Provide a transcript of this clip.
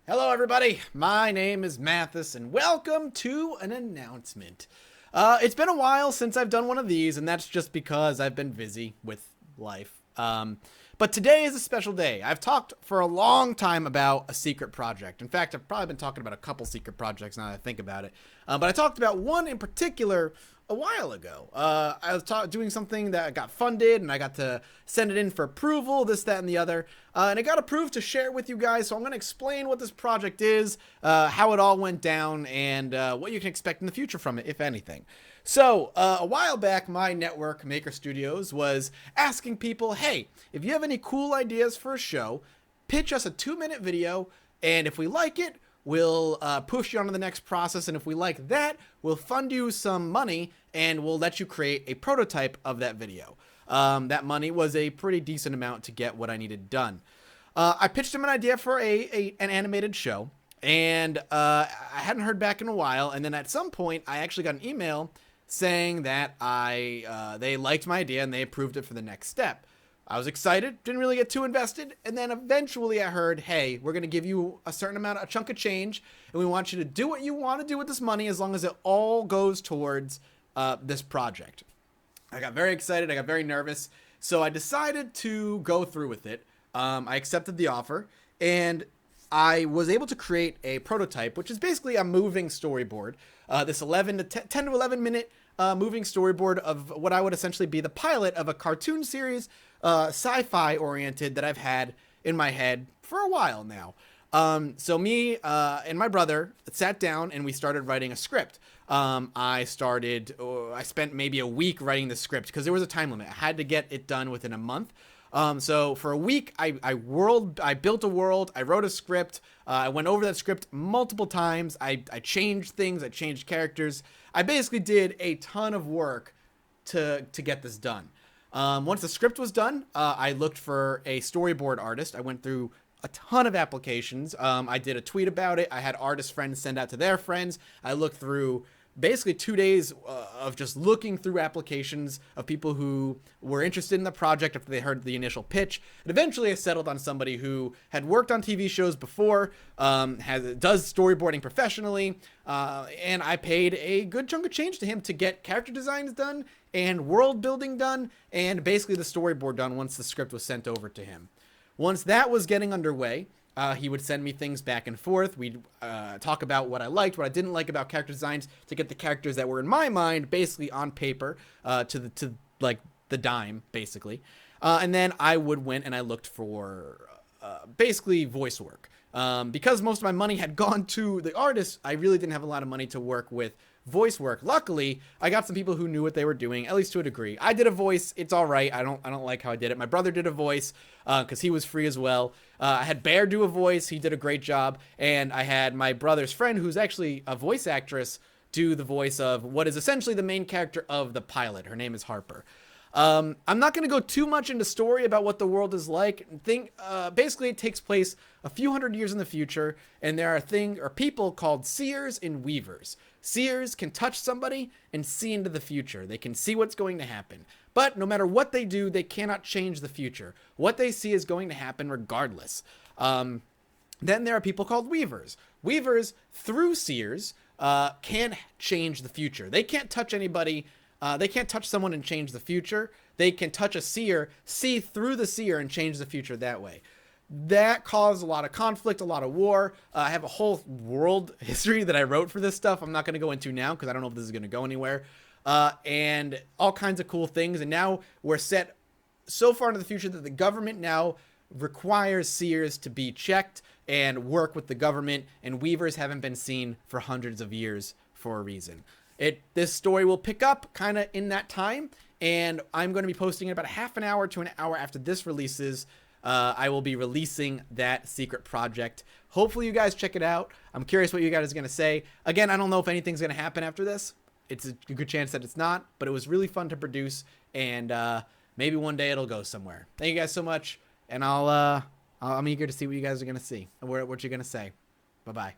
Hello, everybody. My name is Mathis, and welcome to an announcement. It's been a while since I've done one of these, and that's just because I've been busy with life. But today is a special day. I've talked for a long time about a secret project. In fact, I've probably been talking about a couple secret projects now that I think about it. But I talked about one in particular a while ago. I was doing something that got funded, and I got to send it in for approval, this, that, and the other. And it got approved to share with you guys, so I'm going to explain what this project is, how it all went down, and what you can expect in the future from it, if anything. So, a while back, my network, Maker Studios, was asking people, hey, if you have any cool ideas for a show, pitch us a 2-minute video, and if we like it, we'll push you on to the next process, and if we like that, we'll fund you some money, and we'll let you create a prototype of that video. That money was a pretty decent amount to get what I needed done. I pitched him an idea for an animated show, and I hadn't heard back in a while, and then at some point, I actually got an email saying that they liked my idea and they approved it for the next step. I was excited, didn't really get too invested, and then eventually I heard, hey, we're going to give you a certain amount, a chunk of change, and we want you to do what you want to do with this money as long as it all goes towards this project. I got very excited, I got very nervous, so I decided to go through with it. I accepted the offer, and I was able to create a prototype, which is basically a moving storyboard. This 10 to 11 minute moving storyboard of what I would essentially be the pilot of a cartoon series, sci-fi oriented, that I've had in my head for a while now. So me and my brother sat down and we started writing a script. I spent maybe a week writing the script because there was a time limit. I had to get it done within a month. So for a week, I built a world, I wrote a script, I went over that script multiple times, I changed things, I changed characters. I basically did a ton of work to get this done. Once the script was done, I looked for a storyboard artist. I went through a ton of applications. I did a tweet about it. I had artist friends send out to their friends. I looked through basically 2 days of just looking through applications of people who were interested in the project after they heard the initial pitch. And eventually I settled on somebody who had worked on TV shows before, does storyboarding professionally, and I paid a good chunk of change to him to get character designs done and world building done and basically the storyboard done once the script was sent over to him. Once that was getting underway, he would send me things back and forth. We'd talk about what I liked, what I didn't like about character designs to get the characters that were in my mind basically on paper to the dime, basically. And then I went and I looked for basically voice work. Because most of my money had gone to the artists, I really didn't have a lot of money to work with voice work. Luckily, I got some people who knew what they were doing, at least to a degree. I did a voice. It's all right. I don't like how I did it. My brother did a voice because he was free as well. I had Bear do a voice. He did a great job. And I had my brother's friend, who's actually a voice actress, do the voice of what is essentially the main character of the pilot. Her name is Harper. I'm not going to go too much into story about what the world is like. Basically, it takes place a few hundred years in the future, and there are people called seers and weavers. Seers can touch somebody and see into the future. They can see what's going to happen. But no matter what they do, they cannot change the future. What they see is going to happen regardless. Then there are people called weavers. Weavers, through seers, can change the future. They can't touch anybody. They can't touch someone and change the future. They can touch a seer, see through the seer, and change the future that way. That caused a lot of conflict, a lot of war. I have a whole world history that I wrote for this stuff. I'm not going to go into now because I don't know if this is going to go anywhere. And all kinds of cool things. And now we're set so far into the future that the government now requires seers to be checked and work with the government. And weavers haven't been seen for hundreds of years for a reason. This story will pick up kind of in that time, and I'm going to be posting it about a half an hour to an hour after this releases. I will be releasing that secret project. Hopefully you guys check it out. I'm curious what you guys are going to say. Again, I don't know if anything's going to happen after this. It's a good chance that it's not, but it was really fun to produce, and maybe one day it'll go somewhere. Thank you guys so much, and I'm eager to see what you guys are going to see and what you're going to say. Bye-bye.